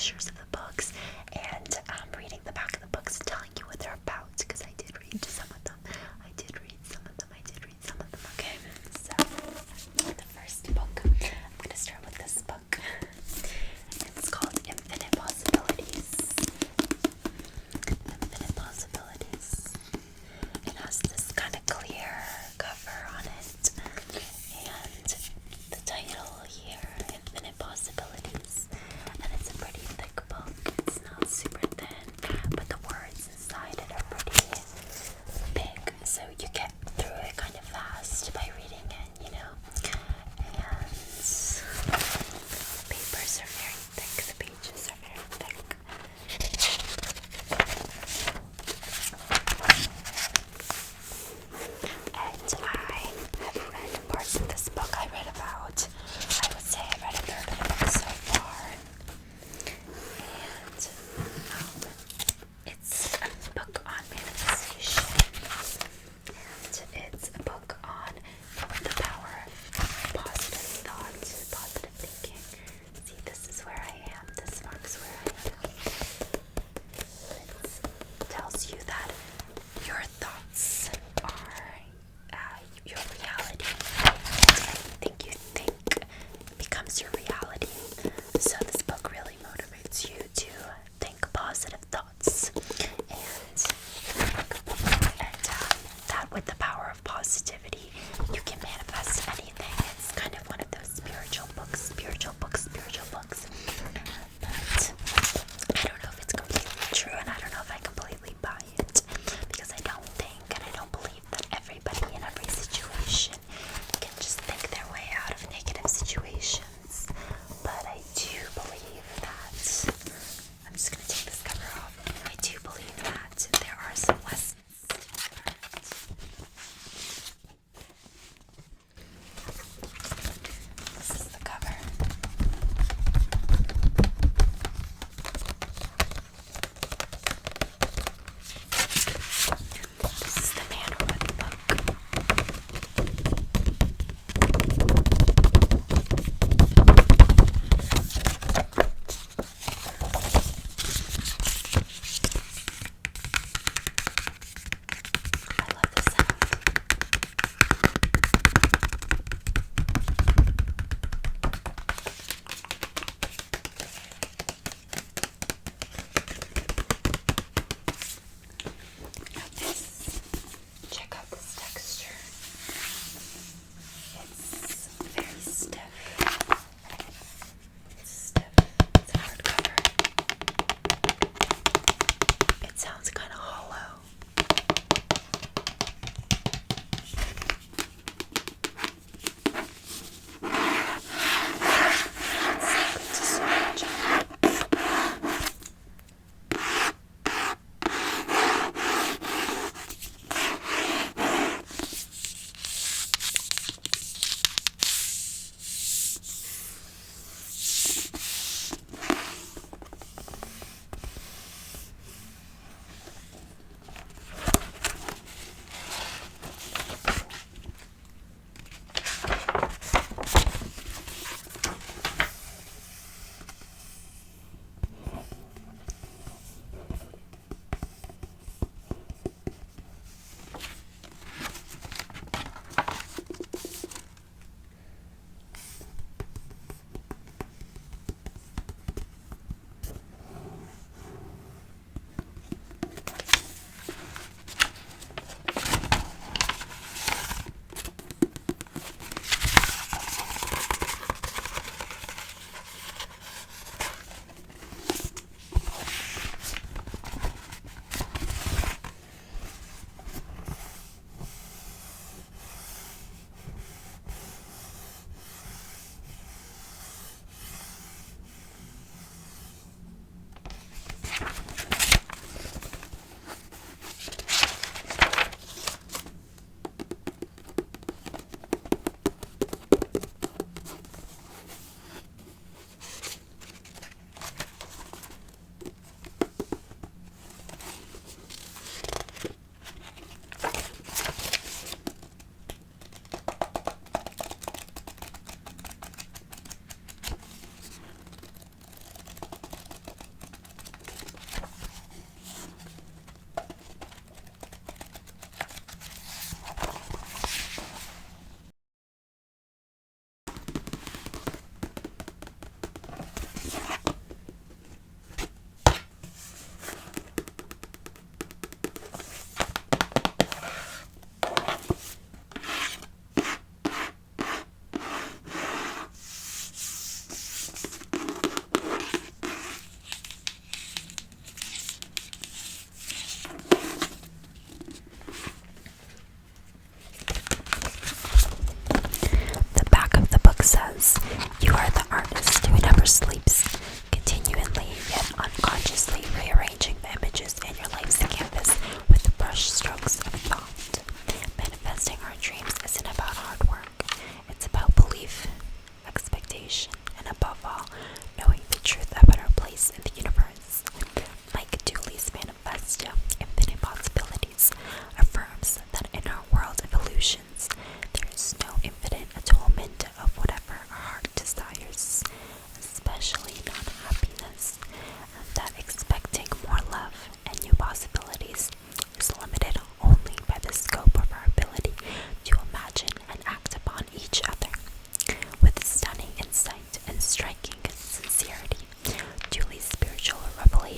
pictures of the books and reading the back of the books and telling you what they're about, because I did read some of them. Okay, so the first book, I'm going to start with this book. It's called Infinite Possibilities. Infinite Possibilities. It has this kind of clear cover on it, and the title here, Infinite Possibilities, and it's a pretty thick book.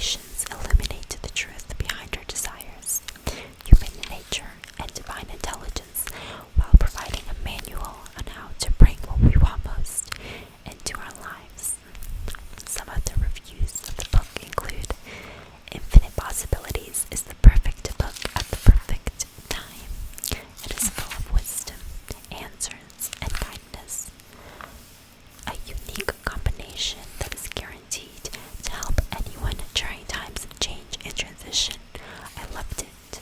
revelations illuminate the truth behind our desires, human nature, and divine intelligence, while providing a manual on how to bring what we want most into our lives. Some of the reviews of the book include: Infinite Possibilities is the perfect book at the perfect time. It is full of wisdom, answers, and kindness. A unique combination that is guaranteed to help anyone during times of change and transition. I loved it.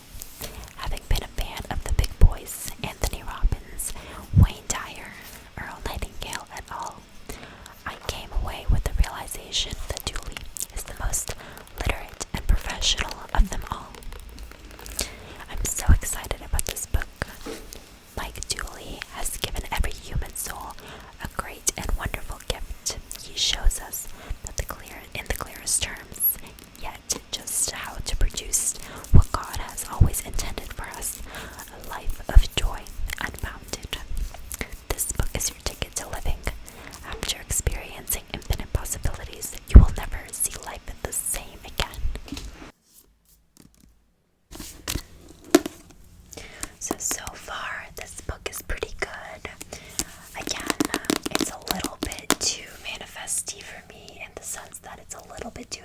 Having been a fan of the big boys, Anthony Robbins, Wayne Dyer, Earl Nightingale et al., I came away with the realization that Dooley is the most literate and professional of them all. I'm so excited about this book. Mike Dooley has given every human soul a great and wonderful gift. He shows us that in the clearest terms, yet just how to produce what God has always intended for us, a life of joy unbounded. This book is your ticket to living. After experiencing infinite possibilities, you will never see life the same again. So far, this book is pretty good. Again, it's a little bit too manifesty for me in the sense that it's a little bit too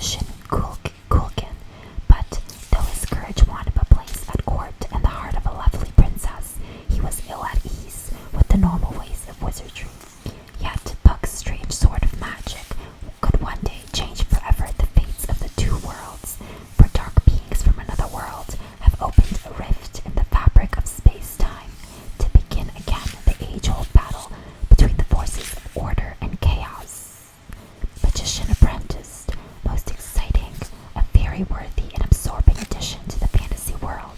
magician Kulkin, but though his courage won him a place at court and the heart of a lovely princess, he was ill at ease with the normal ways of wizardry. Yet Puck's strange sword of magic could one day change forever the fates of the two worlds, for dark beings from another world have opened a rift in the fabric of space-time to begin again the age-old battle between the forces of order and chaos. Magician Apprentice, most exciting, a very worthy and absorbing addition to the fantasy world.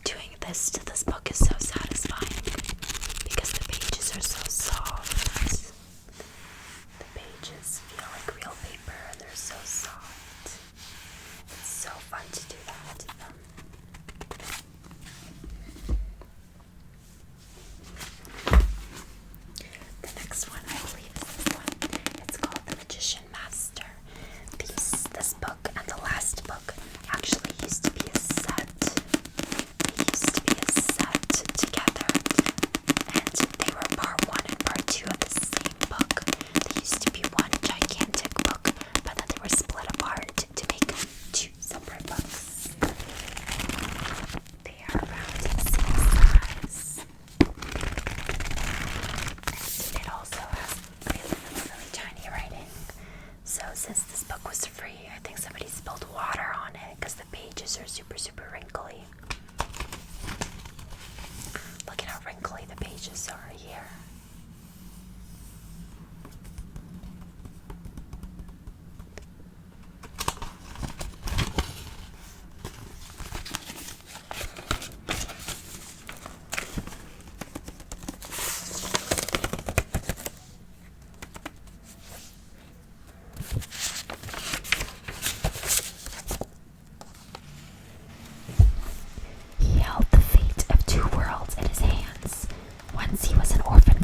Doing this to this book is so satisfying because the pages are so soft. The pages feel like real paper and they're so soft. It's so fun to do that to them. The next one, I believe, is this one. It's called The Magician Master. This book and the last book actually used to be a set. They used to be a set together, and they were part 1 and part 2 of the same book. They used to be one gigantic book, but then they were split apart to make 2 separate books. They are around the same size. And it also has really tiny writing. So since this book was free, I think somebody spilled water on it because the pages are super wrinkly. Look at how wrinkly the pages are here. He held the fate of 2 worlds in his hands. Once he was an orphan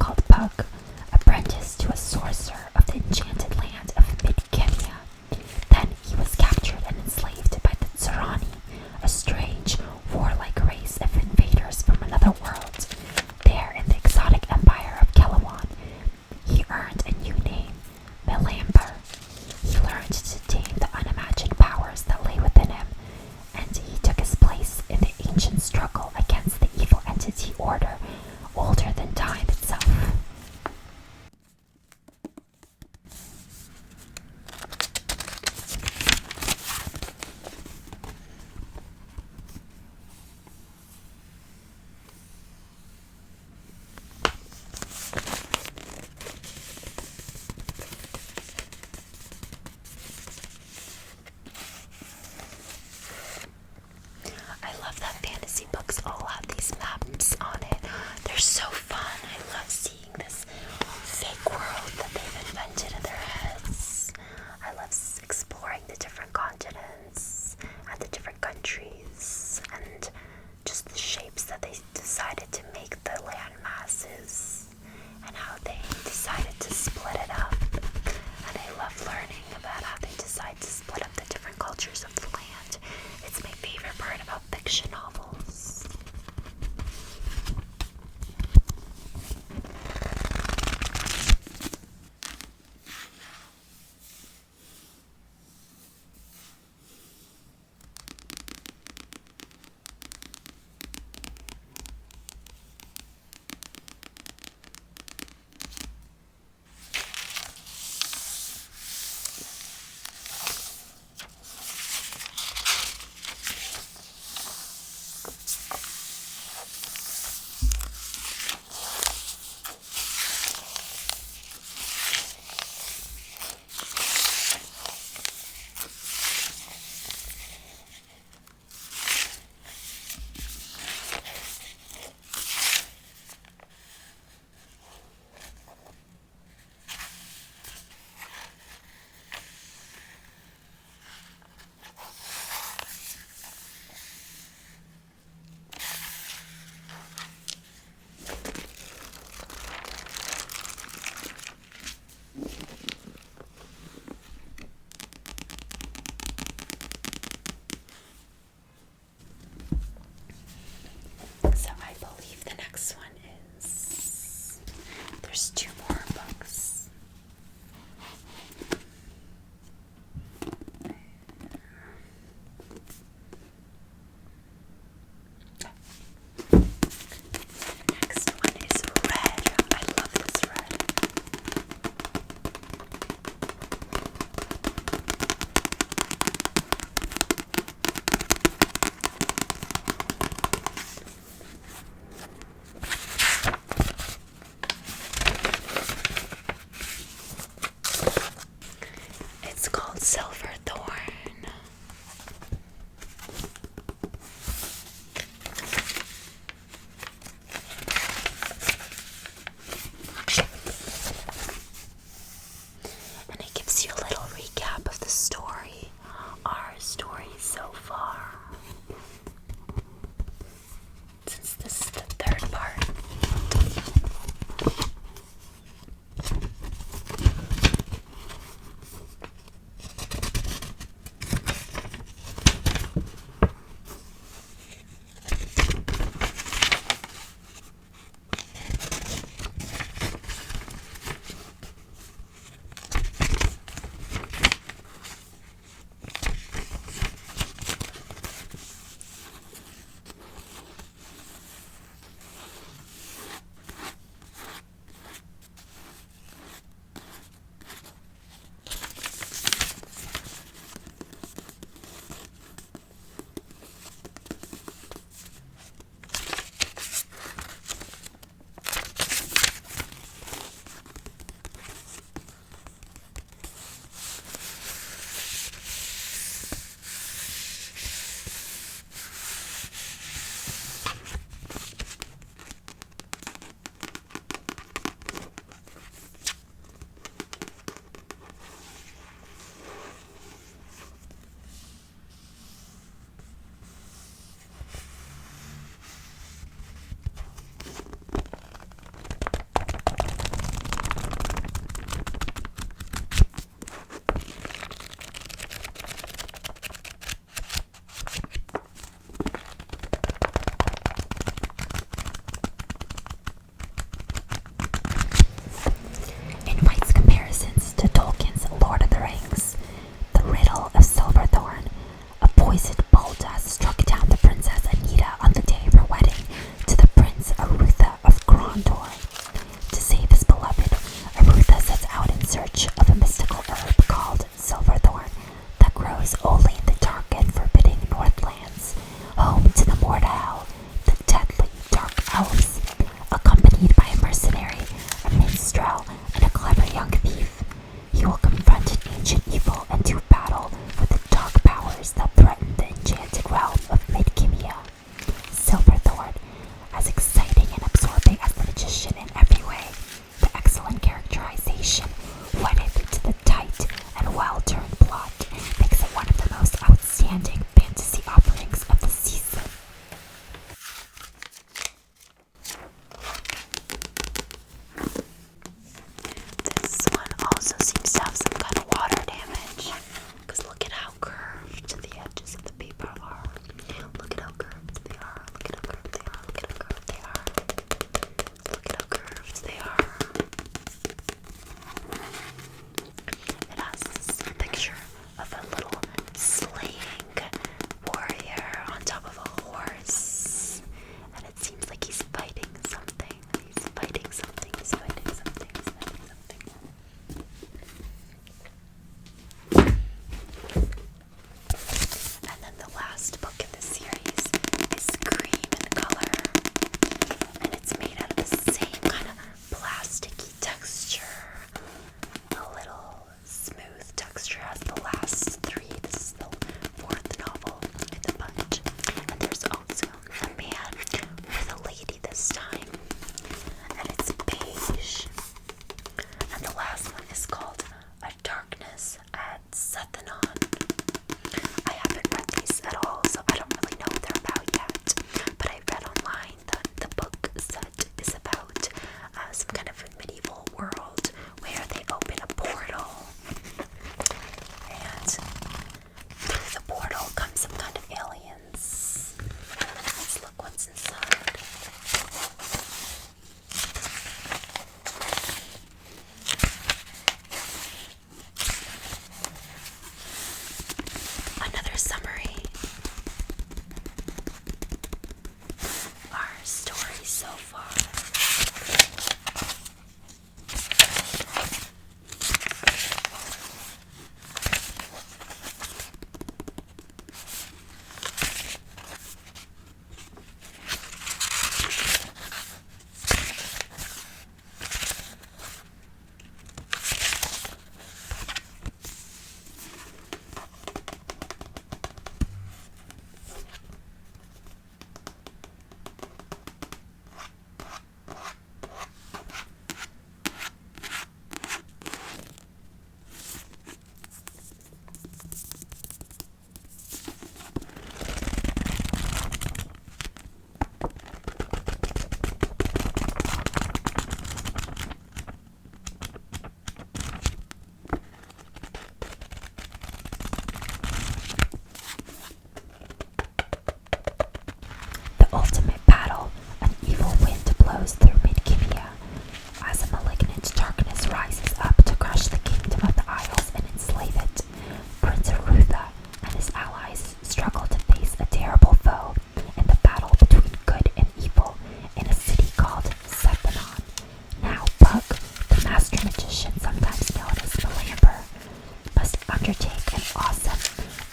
undertake an awesome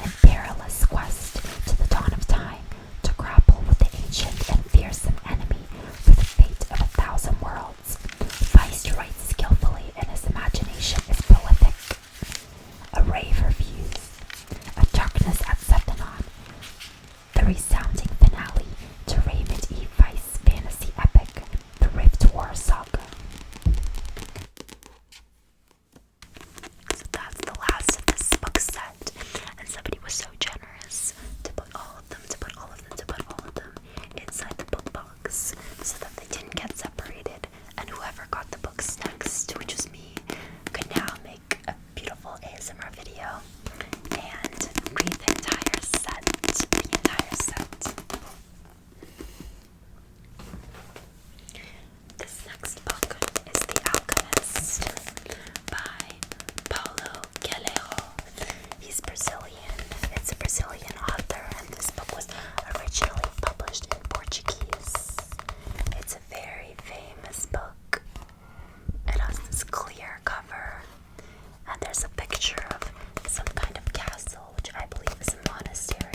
and perilous quest to the dawn of time to grapple with the ancient and fearsome enemy for the fate of 1,000 worlds. Feist writes skillfully and his imagination is prolific. A rave reviews, A Darkness at Sethanon, the resounding finale to Raymond E. Feist's fantasy epic, The Rift War Saga. So that's the last of this book set, and somebody was so generous to put all of them inside the book box so that they didn't get separated, and whoever got the books next, which was me, could now make a beautiful ASMR video and read the entire set. This next book is The Alchemist by Paulo Coelho. He's Brazilian. It's a Brazilian author, and this book was originally published in Portuguese. It's a very famous book. It has this clear cover, and there's a picture of some kind of castle, which I believe is a monastery.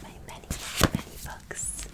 my many, many books.